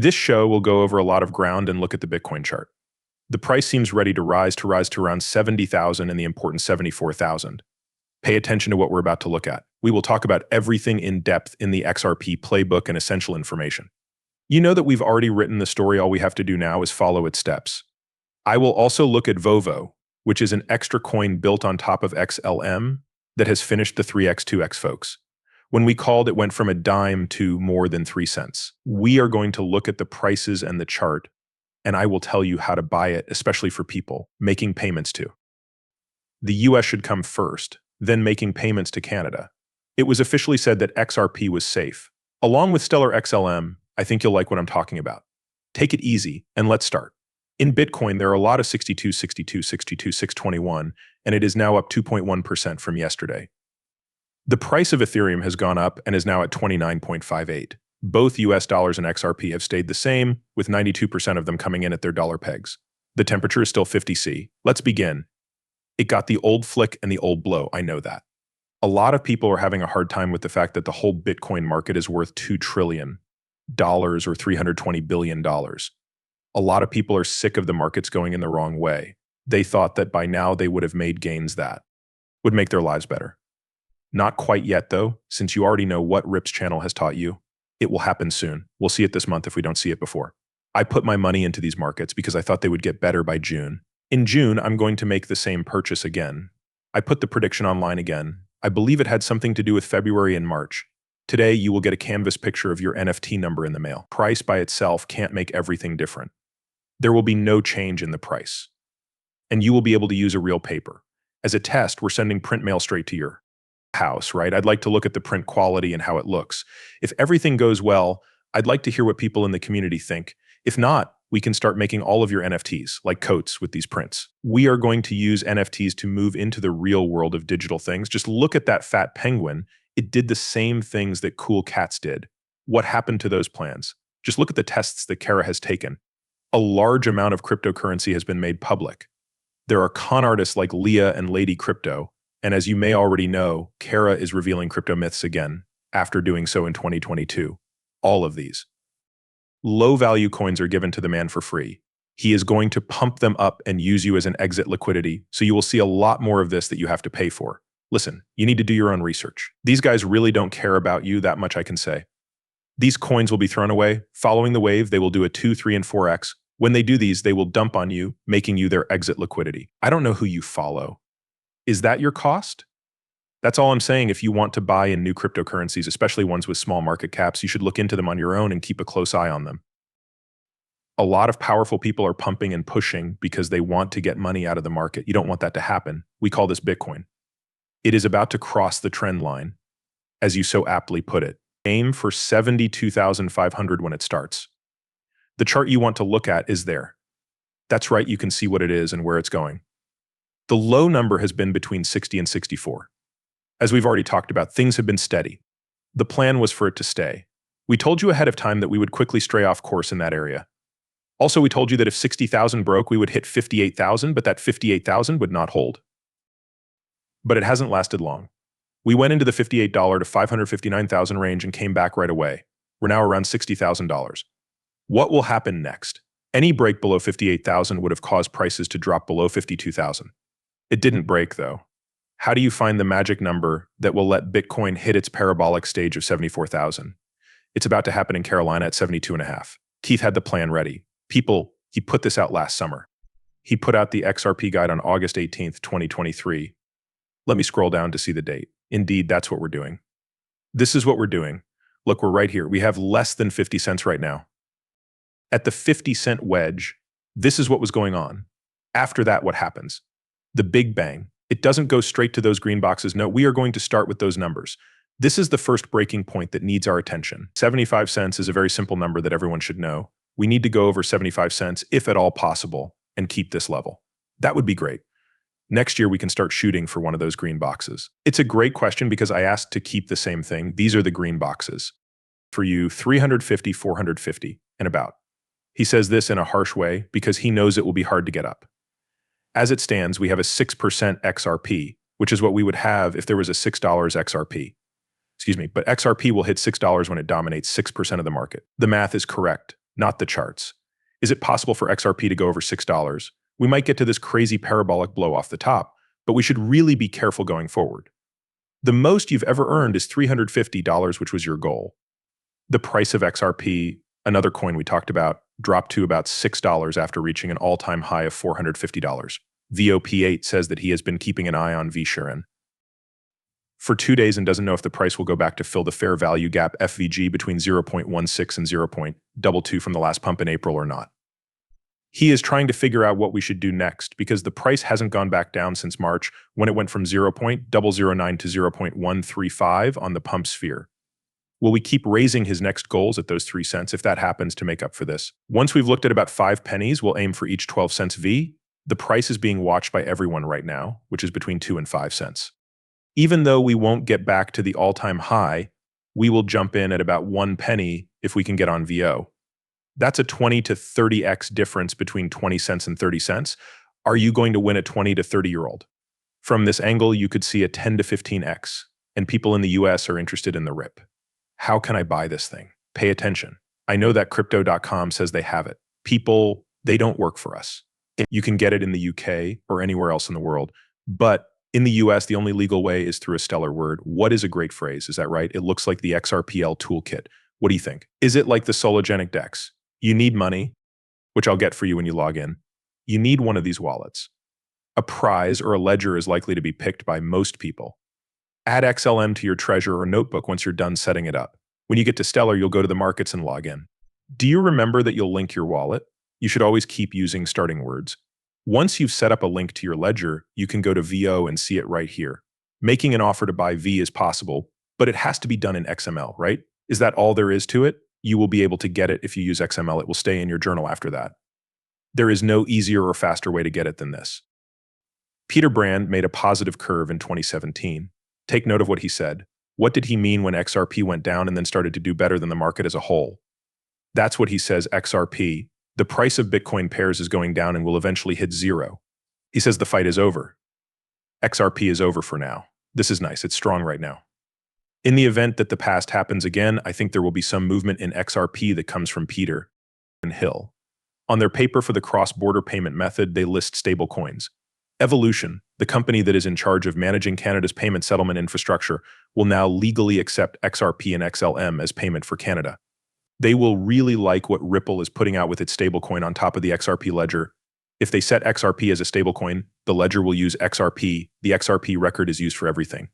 This show will go over a lot of ground and look at the Bitcoin chart. The price seems ready to rise to around 70,000 and the important 74,000. Pay attention to what we're about to look at. We will talk about everything in depth in the XRP playbook and essential information. You know that we've already written the story. All we have to do now is follow its steps. I will also look at Vovo, which is an extra coin built on top of XLM that has finished the 3x, 2x, folks. When we called, it went from a dime to more than 3 cents. We are going to look at the prices and the chart, and I will tell you how to buy it, especially for people making payments to. The US should come first, then making payments to Canada. It was officially said that XRP was safe. Along with Stellar XLM, I think you'll like what I'm talking about. Take it easy, and let's start. In Bitcoin, there are a lot of 62, 62, 62, 621, and it is now up 2.1% from yesterday. The price of Ethereum has gone up and is now at 29.58. Both US dollars and XRP have stayed the same, with 92% of them coming in at their dollar pegs. The temperature is still 50°C. Let's begin. It got the old flick and the old blow, I know that. A lot of people are having a hard time with the fact that the whole Bitcoin market is worth $2 trillion or $320 billion. A lot of people are sick of the markets going in the wrong way. They thought that by now they would have made gains that would make their lives better. Not quite yet, though, since you already know what Rip's channel has taught you. It will happen soon. We'll see it this month if we don't see it before. I put my money into these markets because I thought they would get better by June. In June, I'm going to make the same purchase again. I put the prediction online again. I believe it had something to do with February and March. Today, you will get a canvas picture of your NFT number in the mail. Price by itself can't make everything different. There will be no change in the price. And you will be able to use a real paper. As a test, we're sending print mail straight to your house, right? I'd like to look at the print quality and how it looks. If everything goes well, I'd like to hear what people in the community think. If not, we can start making all of your NFTs, like coats with these prints. We are going to use NFTs to move into the real world of digital things. Just look at that fat penguin. It did the same things that cool cats did. What happened to those plans? Just look at the tests that Kara has taken. A large amount of cryptocurrency has been made public. There are con artists like Leah and Lady Crypto, and as you may already know, Kara is revealing crypto myths again, after doing so in 2022. All of these. Low-value coins are given to the man for free. He is going to pump them up and use you as an exit liquidity, so you will see a lot more of this that you have to pay for. Listen, you need to do your own research. These guys really don't care about you, that much I can say. These coins will be thrown away. Following the wave, they will do a 2, 3, and 4x. When they do these, they will dump on you, making you their exit liquidity. I don't know who you follow. Is that your cost? That's all I'm saying. If you want to buy in new cryptocurrencies, especially ones with small market caps, you should look into them on your own and keep a close eye on them. A lot of powerful people are pumping and pushing because they want to get money out of the market. You don't want that to happen. We call this Bitcoin. It is about to cross the trend line, as you so aptly put it. Aim for 72,500 when it starts. The chart you want to look at is there. That's right, you can see what it is and where it's going. The low number has been between 60 and 64. As we've already talked about, things have been steady. The plan was for it to stay. We told you ahead of time that we would quickly stray off course in that area. Also, we told you that if 60,000 broke, we would hit 58,000, but that 58,000 would not hold. But it hasn't lasted long. We went into the $58 to $559,000 range and came back right away. We're now around $60,000. What will happen next? Any break below 58,000 would have caused prices to drop below 52,000. It didn't break, though. How do you find the magic number that will let Bitcoin hit its parabolic stage of 74,000? It's about to happen in Carolina at 72.5. Keith had the plan ready. He put this out last summer. He put out the XRP guide on August 18th, 2023. Let me scroll down to see the date. Indeed, that's what we're doing. This is what we're doing. Look, we're right here. We have less than 50 cents right now. At the 50-cent wedge, this is what was going on. After that, what happens? The big bang. It doesn't go straight to those green boxes. No, we are going to start with those numbers. This is the first breaking point that needs our attention. 75 cents is a very simple number that everyone should know. We need to go over 75 cents, if at all possible, and keep this level. That would be great. Next year, we can start shooting for one of those green boxes. It's a great question because I asked to keep the same thing. These are the green boxes. For you, 350, 450, and about. He says this in a harsh way because he knows it will be hard to get up. As it stands, we have a 6% XRP, which is what we would have if there was a $6 XRP. But XRP will hit $6 when it dominates 6% of the market. The math is correct. not the charts. Is it possible for XRP to go over $6? We might get to this crazy parabolic blow off the top, but we should really be careful going forward. The most you've ever earned is $350, which was your goal. The price of XRP, another coin we talked about, dropped to about $6 after reaching an all-time high of $450. VOP8 says that he has been keeping an eye on VSharon for 2 days and doesn't know if the price will go back to fill the fair value gap FVG between 0.16 and 0.22 from the last pump in April or not. He is trying to figure out what we should do next because the price hasn't gone back down since March when it went from 0.009 to 0.135 on the pump sphere. Will we keep raising his next goals at those 3 cents if that happens to make up for this? Once we've looked at about 5 pennies, we'll aim for each 12 cents V. The price is being watched by everyone right now, which is between 2 and 5 cents. Even though we won't get back to the all-time high, we will jump in at about 1 penny if we can get on VO. That's a 20 to 30x difference between 20 cents and 30 cents. Are you going to win a 20 to 30-year-old? From this angle, you could see a 10 to 15x, and people in the US are interested in the RIP. How can I buy this thing? Pay attention. I know that crypto.com says they have it. People, they don't work for us. You can get it in the UK or anywhere else in the world, but in the US, the only legal way is through a stellar word. What is a great phrase? Is that right? It looks like the XRPL toolkit. What do you think? Is it like the Sologenic DEX? You need money, which I'll get for you when you log in. You need one of these wallets. A prize or a ledger is likely to be picked by most people. Add XLM to your Treasure or notebook once you're done setting it up. When you get to Stellar, you'll go to the markets and log in. Do you remember that you'll link your wallet? You should always keep using starting words. Once you've set up a link to your ledger, you can go to VO and see it right here. Making an offer to buy V is possible, but it has to be done in XML, right? Is that all there is to it? You will be able to get it if you use XML. It will stay in your journal after that. There is no easier or faster way to get it than this. Peter Brand made a positive curve in 2017. Take note of what he said. What did he mean when XRP went down and then started to do better than the market as a whole? That's what he says, XRP. The price of Bitcoin pairs is going down and will eventually hit 0. He says the fight is over. XRP is over for now. This is nice. It's strong right now. In the event that the past happens again, I think there will be some movement in XRP that comes from Peter and Hill. On their paper for the cross-border payment method, they list stablecoins. Evolution, the company that is in charge of managing Canada's payment settlement infrastructure, will now legally accept XRP and XLM as payment for Canada. They will really like what Ripple is putting out with its stablecoin on top of the XRP ledger. If they set XRP as a stablecoin, the ledger will use XRP. The XRP record is used for everything.